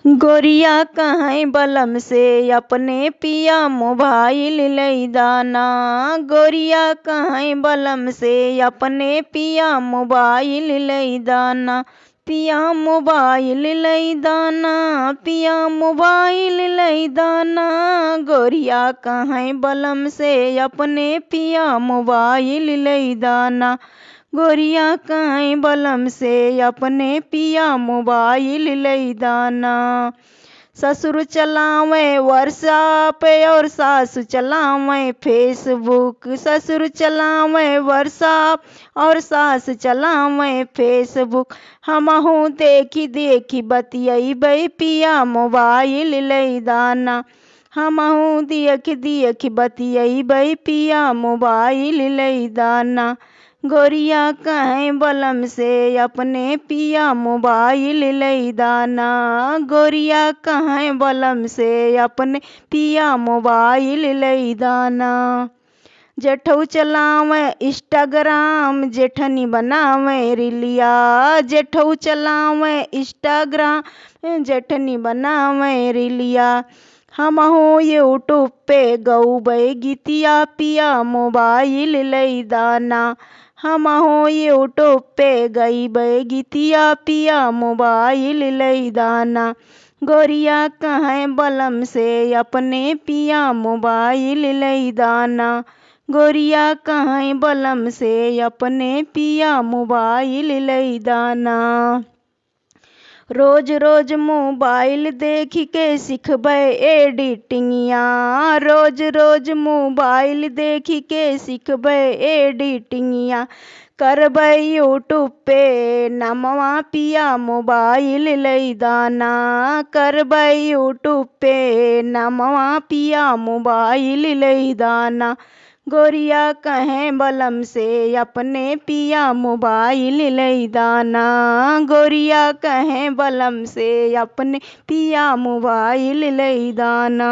गोरिया कहीं बलम से अपने पिया मोबाइल लैदाना। गोरिया कहीं बलम से अपने पिया मोबाइल लैदाना। पिया मोबाइल लैदाना, पिया मोबाइल लैदाना। गोरिया कहीं बलम से अपने पिया मोबाइल लैदाना। गोरिया कहीं बलम से अपने पिया मोबाइल लैदाना। ससुर चलावे व्हाट्सएप और सासु चलावे फेसबुक। ससुर चलावे व्हाट्सएप और सास चलावे फेसबुक। हमहू देखी देखी बतियैबै पिया मोबाइल लैदाना। हमहू देख देख बतियैबै पिया मोबाइल लैदाना। गोरिया कहीं बलम से अपने पिया मोबाइल लैदाना। गोरिया कहीं बलम से अपने पिया मोबाइल लैदाना। जेठऊ चलावे इंस्टाग्राम, जेठनी बनावे रीलिया। जेठऊ चलावे इंस्टाग्राम, जेठनी बनावे रीलिया। हमहू यूट्यूब पे गौबै गीतिया पिया मोबाइल लैदाना। हमहू यूट्यूब पे गईबै गीतिया पिया मोबाइल लैदाना। गोरिया कहीं बलम से अपने पिया मोबाइल लैदाना। गोरिया कहीं बलम से अपने पिया मोबाइल लैदाना। रोज रोज मोबाइल देख के सिखबै एडिटिंगिया। रोज रोज मोबाइल देख के सिखबै एडिटिंगिया। करबै यूट्यूब पे नमवा पिया मोबाइल लैदाना। करबै यूट्यूब पे नमवा पिया मोबाइल लैदाना। गोरिया कहीं बलम से अपने पिया मोबाइल लैदाना। गोरिया कहीं बलम से अपने पिया मोबाइल लैदाना।